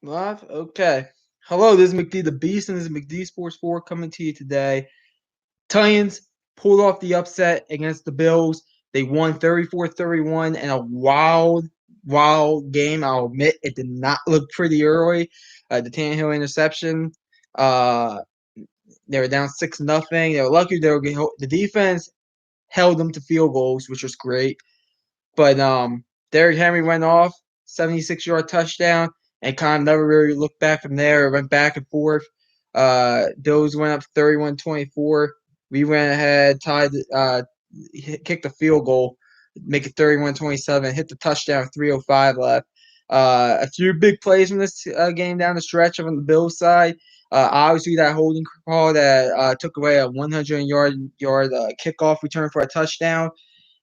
Live? Okay. Hello, this is McD the Beast, and this is McD Sports 4 coming to you today. Titans pulled off the upset against the Bills. They won 34-31 in a wild game. I'll admit it did not look pretty early. The Tannehill interception. Uh, they were down 6-0. They were lucky the defense held them to field goals, which was great. But Derrick Henry went off, 76-yard touchdown, and kind of never really looked back from there. It went back and forth. Bills went up 31-24. We went ahead, kicked a field goal, make it 31-27, hit the touchdown, 3:05 left. A few big plays from this game down the stretch on the Bills side. Obviously, that holding call that took away a 100-yard kickoff return for a touchdown.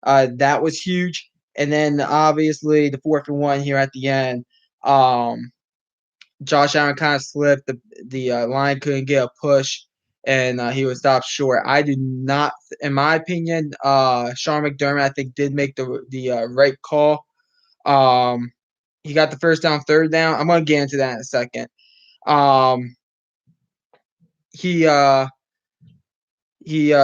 That was huge. And then obviously the 4th and 1 here at the end. Um, Josh Allen kind of slipped. The line couldn't get a push, and he was stopped short. I do not, in my opinion, Sean McDermott I think did make the right call. Um, he got the first down, third down. I'm gonna get into that in a second. Um, he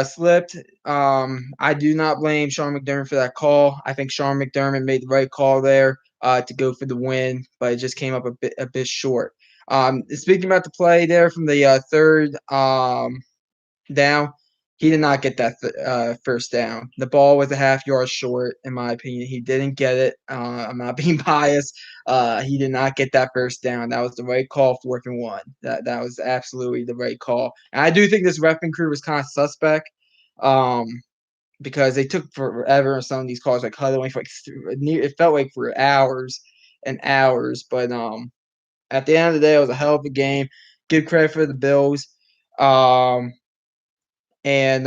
slipped. I do not blame Sean McDermott for that call. I think Sean McDermott made the right call there to go for the win, but it just came up a bit short. Speaking about the play there from the third down, he did not get that first down. The ball was a half-yard short, in my opinion. He didn't get it. I'm not being biased. He did not get that first down. That was the right call, 4th and 1. That was absolutely the right call. And I do think this repping crew was kind of suspect, um, because they took forever on some of these calls, like huddling for it felt like for hours and hours. But at the end of the day, it was a hell of a game. Give credit for the Bills. Um, and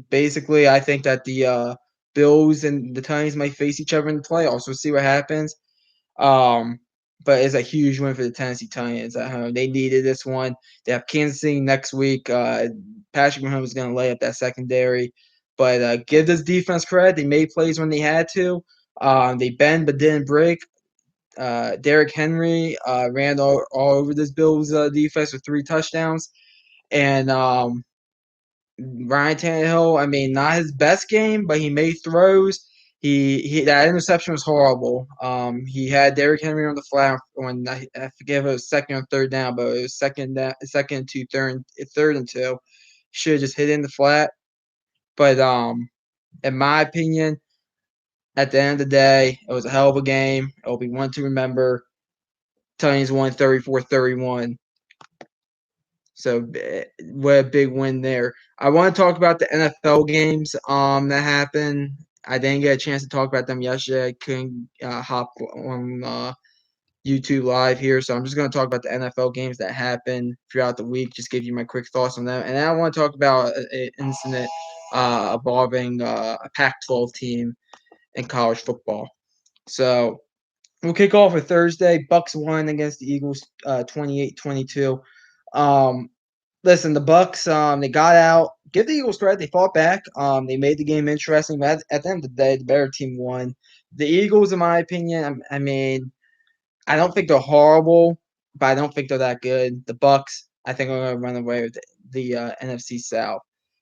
Basically, I think that the Bills and the Titans might face each other in the playoffs. We'll see what happens. Um, but it's a huge win for the Tennessee Titans at home. They needed this one. They have Kansas City next week. Patrick Mahomes is going to lay up that secondary. But give this defense credit. They made plays when they had to. They bend but didn't break. Derrick Henry ran all over this Bills defense with 3 touchdowns. And Ryan Tannehill, I mean, not his best game, but he made throws. He that interception was horrible. He had Derrick Henry on the flat when I forget if it was second or third down, but it was second and two, third and two. Should have just hit in the flat. But in my opinion, at the end of the day, it was a hell of a game. It'll be one to remember. Titans won 34-31. So what a big win there. I want to talk about the NFL games that happened. I didn't get a chance to talk about them yesterday. I couldn't hop on YouTube live here, so I'm just going to talk about the NFL games that happened throughout the week. Just give you my quick thoughts on them, and then I want to talk about an incident involving a Pac-12 team in college football. So we'll kick off with Thursday. Bucks won against the Eagles 28-22. Um, Listen, the Bucks, they got out. Give the Eagles credit; they fought back. They made the game interesting. But at the end of the day, the better team won. The Eagles, in my opinion, I mean, I don't think they're horrible, but I don't think they're that good. The Bucks, I think, are going to run away with the NFC South.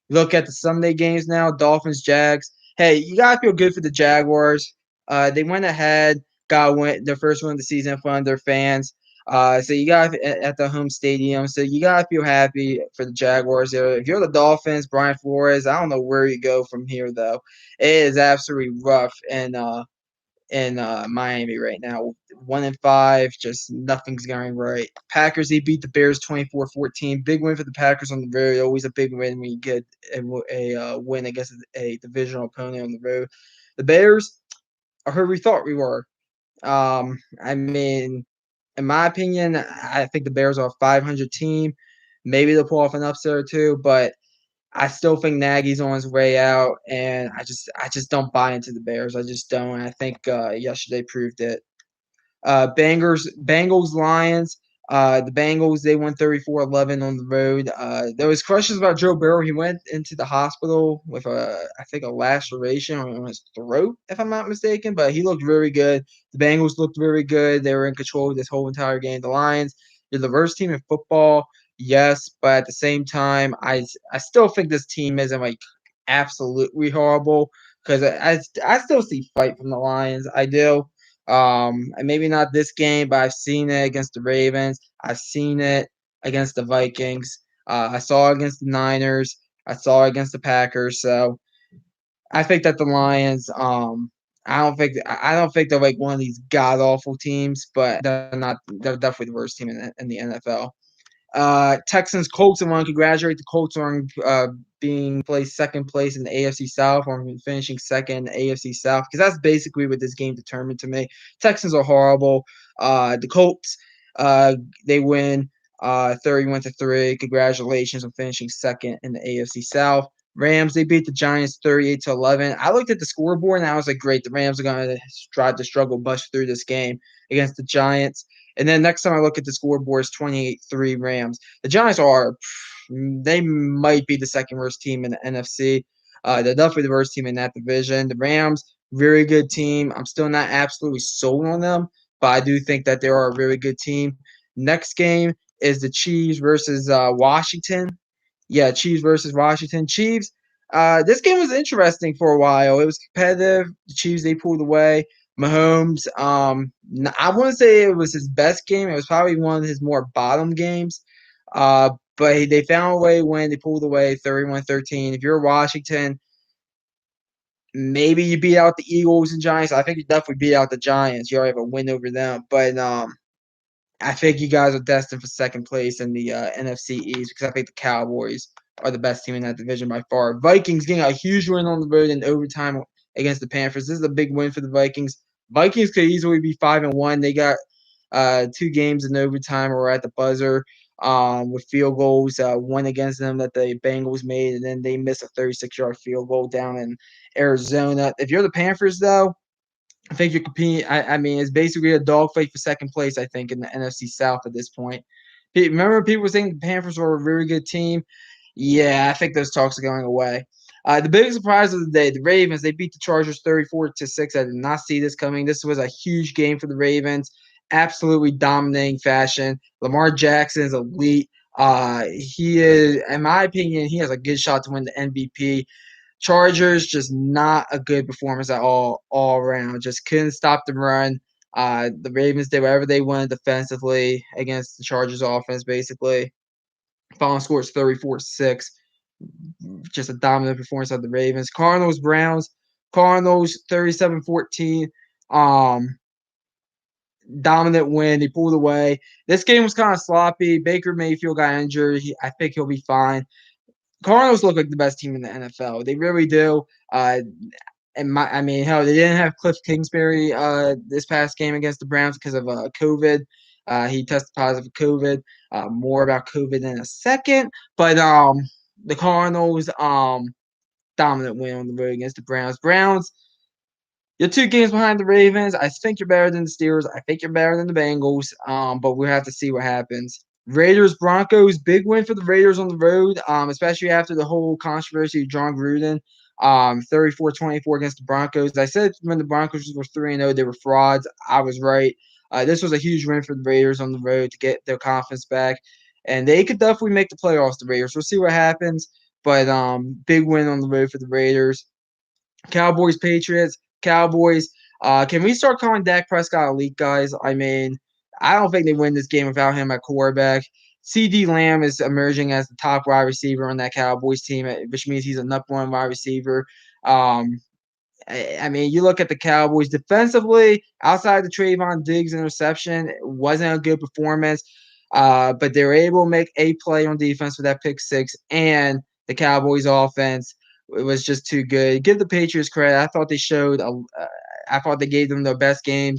Look at the Sunday games now: Dolphins, Jags. Hey, you gotta feel good for the Jaguars. They went ahead, got their first win of the season in front of their fans. So you got at the home stadium. So you gotta feel happy for the Jaguars. If you're the Dolphins, Brian Flores, I don't know where you go from here though. It is absolutely rough in Miami right now. 1-5, just nothing's going right. Packers, they beat the Bears 24-14. Big win for the Packers on the road. Always a big win when you get a win against a divisional opponent on the road. The Bears are who we thought we were. I mean, in my opinion, I think the Bears are a 500 team. Maybe they'll pull off an upset or two, but I still think Nagy's on his way out, and I just don't buy into the Bears. I just don't. I think yesterday proved it. Bengals, Lions. The Bengals, they won 34-11 on the road. There was questions about Joe Burrow. He went into the hospital with I think a laceration on his throat, if I'm not mistaken. But he looked very good. The Bengals looked very good. They were in control of this whole entire game. The Lions, they're the worst team in football, yes, but at the same time, I still think this team isn't like absolutely horrible because I still see fight from the Lions. I do. And maybe not this game, but I've seen it against the Ravens. I've seen it against the Vikings. I saw it against the Niners. I saw it against the Packers. So I think that the Lions, I don't think they're like one of these god awful teams, but they're not. They're definitely the worst team in the NFL. Texans Colts. I want to congratulate the Colts on being placed second place in the AFC South, or finishing second in the AFC South, because that's basically what this game determined to me. Texans are horrible. The Colts, uh, they win 31-3. Congratulations on finishing second in the AFC South. Rams, they beat the Giants 38-11. I looked at the scoreboard and I was like, great, the Rams are going to try to struggle bust through this game against the Giants. And then next time I look at the scoreboard, it's 28-3 Rams. The Giants they might be the second worst team in the NFC. They're definitely the worst team in that division. The Rams, very good team. I'm still not absolutely sold on them, but I do think that they are a really good team. Next game is the Chiefs versus Washington. Yeah, Chiefs versus Washington. Chiefs. This game was interesting for a while. It was competitive. The Chiefs, they pulled away. Mahomes, I wouldn't say it was his best game. It was probably one of his more bottom games. But they found a way when they pulled away 31-13. If you're Washington, maybe you beat out the Eagles and Giants. I think you definitely beat out the Giants. You already have a win over them. But I think you guys are destined for second place in the NFC East because I think the Cowboys are the best team in that division by far. Vikings getting a huge win on the road in overtime against the Panthers. This is a big win for the Vikings. Vikings could easily be 5-1. They got two games in overtime or at the buzzer with field goals. One against them that the Bengals made, and then they missed a 36-yard field goal down in Arizona. If you're the Panthers, though, I think you're competing. I mean, it's basically a dogfight for second place, I think, in the NFC South at this point. Remember, people saying the Panthers were a very good team? Yeah, I think those talks are going away. The biggest surprise of the day, the Ravens, they beat the Chargers 34-6. I did not see this coming. This was a huge game for the Ravens, absolutely dominating fashion. Lamar Jackson is elite. He is, in my opinion, he has a good shot to win the MVP. Chargers, just not a good performance at all around. Just couldn't stop the run. The Ravens did whatever they wanted defensively against the Chargers offense, basically. Final score is 34-6. Just a dominant performance of the Ravens. Cardinals, Browns. Cardinals 37-14. Dominant win. They pulled away. This game was kind of sloppy. Baker Mayfield got injured. I think he'll be fine. Cardinals look like the best team in the NFL. They really do. I mean, hell, they didn't have Cliff Kingsbury this past game against the Browns because of COVID. He tested positive for COVID. More about COVID in a second. But the Cardinals dominant win on the road against the Browns. Browns, you're two games behind the Ravens. I think you're better than the Steelers. I think you're better than the Bengals. But we'll have to see what happens. Raiders Broncos, big win for the Raiders on the road, especially after the whole controversy of John Gruden. 34-24 against the Broncos. I said when the Broncos were 3-0, they were frauds. I was right. This was a huge win for the Raiders on the road to get their confidence back. And they could definitely make the playoffs, the Raiders. We'll see what happens. But big win on the road for the Raiders. Cowboys, Patriots, Cowboys. Can we start calling Dak Prescott elite, guys? I mean, I don't think they win this game without him at quarterback. CD Lamb is emerging as the top wide receiver on that Cowboys team, which means he's a number one wide receiver. I mean, you look at the Cowboys defensively, outside the Trayvon Diggs interception, it wasn't a good performance. But they were able to make a play on defense with that pick six, and the Cowboys offense it was just too good. Give the Patriots credit. I thought they showed I thought they gave them their best game.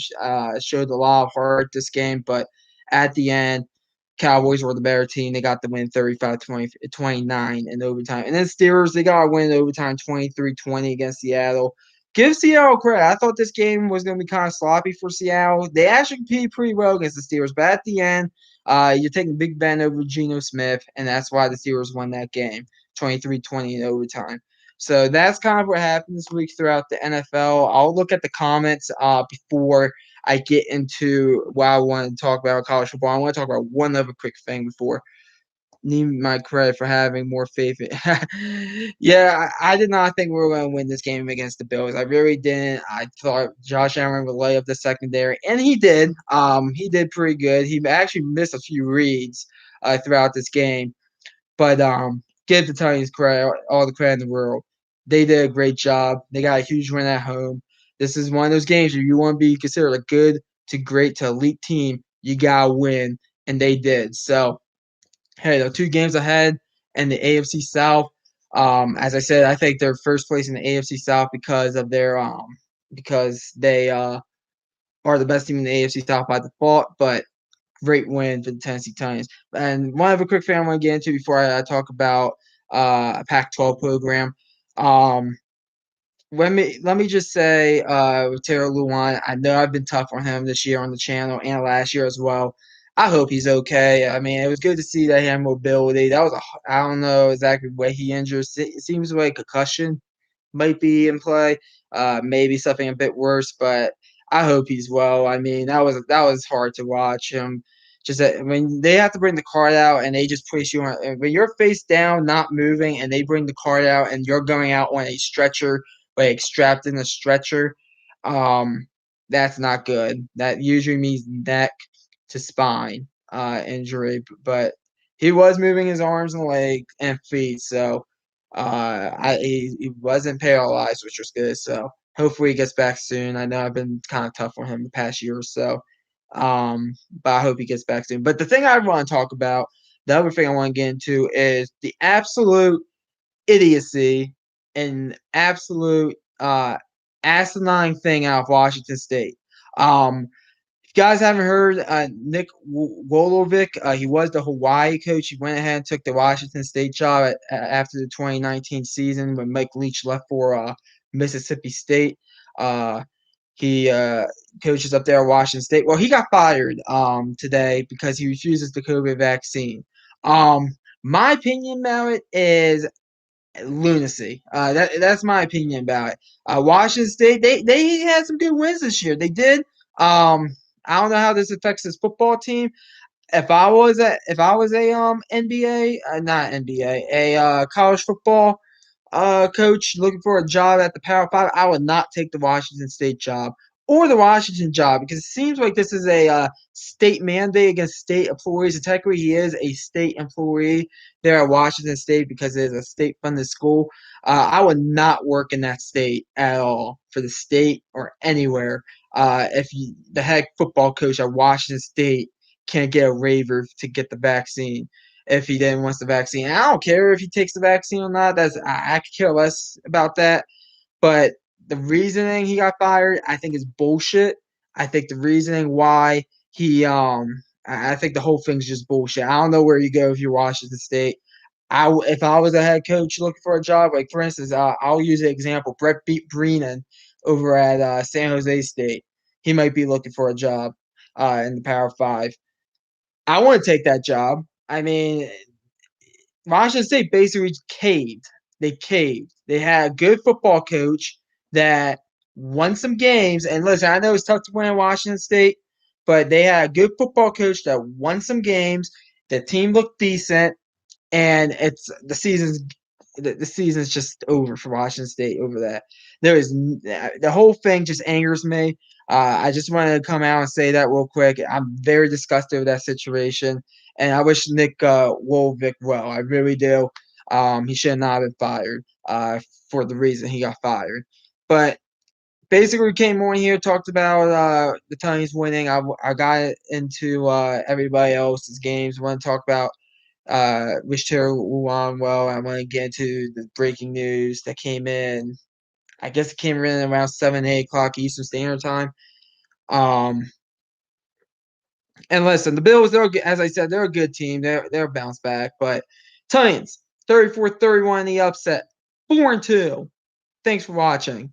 Showed a lot of heart this game, but at the end, Cowboys were the better team. They got the win 35-29 in overtime. And then Steelers, they got a win in overtime 23-20 against Seattle. Give Seattle credit. I thought this game was going to be kind of sloppy for Seattle. They actually competed pretty well against the Steelers, but at the end, You're taking Big Ben over Geno Smith, and that's why the Steelers won that game, 23-20 in overtime. So that's kind of what happened this week throughout the NFL. I'll look at the comments before I get into what I want to talk about college football. I want to talk about one other quick thing before need my credit for having more faith. Yeah, I did not think we were going to win this game against the Bills. I really didn't. I thought Josh Allen would lay up the secondary, and he did. He did pretty good. He actually missed a few reads throughout this game, but give the Titans credit, all the credit in the world. They did a great job. They got a huge win at home. This is one of those games where you want to be considered a good to great to elite team. You gotta win, and they did. So hey, they're 2 games ahead in the AFC South. As I said, I think they're first place in the AFC South because of their because they are the best team in the AFC South by default. But great win for the Tennessee Titans. And one other quick thing I want to get into before I talk about a Pac-12 program. Um, let me just say with Taylor Lewan, I know I've been tough on him this year on the channel and last year as well. I hope he's okay. I mean, it was good to see that he had mobility. That was I don't know exactly what he injured. It seems like concussion might be in play. Maybe something a bit worse, but I hope he's well. I mean, that was hard to watch him. Just that when they have to bring the card out and they just place you on when you're face down, not moving, and they bring the card out and you're going out on a stretcher, like strapped in a stretcher, um, that's not good. That usually means neck to spine injury, but he was moving his arms and legs and feet, so he wasn't paralyzed, which was good. So hopefully he gets back soon. I know I've been kind of tough on him the past year or so, but I hope he gets back soon. But the thing I want to talk about, the other thing I want to get into is the absolute idiocy and absolute asinine thing out of Washington State. If you guys haven't heard, Nick Wolovic, he was the Hawaii coach. He went ahead and took the Washington State job after the 2019 season when Mike Leach left for Mississippi State. He coaches up there at Washington State. Well, he got fired today because he refuses the COVID vaccine. My opinion about it is lunacy. That's my opinion about it. Washington State, they had some good wins this year. They did. I don't know how this affects this football team. If I was a NBA, not NBA, a college football coach looking for a job at the Power Five, I would not take the Washington State job or the Washington job because it seems like this is a state mandate against state employees. And technically, he is a state employee there at Washington State because it is a state-funded school. I would not work in that state at all for the state or anywhere the head football coach at Washington State can't get a waiver to get the vaccine if he then wants the vaccine. I don't care if he takes the vaccine or not. I could care less about that. But the reasoning he got fired, I think, is bullshit. I think the reasoning why I think the whole thing's just bullshit. I don't know where you go if you're Washington State. If I was a head coach looking for a job, like for instance, I'll use an example: Brett Brennan over at San Jose State. He might be looking for a job in the Power Five. I want to take that job. I mean, Washington State basically caved. They caved. They had a good football coach that won some games. And listen, I know it's tough to win at Washington State, but they had a good football coach that won some games. The team looked decent, and the season's just over for Washington State over that. The whole thing just angers me. I just wanted to come out and say that real quick. I'm very disgusted with that situation, and I wish Nick Wolvick well. I really do. He should not have been fired for the reason he got fired. But basically, we came on here, talked about the Titans winning. I got into everybody else's games. I want to talk about wish Taylor Lewan well. I want to get into the breaking news that came in. I guess it came in around 7, 8 o'clock Eastern Standard Time. Um, and listen, the Bills, as I said, they're a good team. They're bounce back. But Titans, 34-31 in the upset. 4-2. Thanks for watching.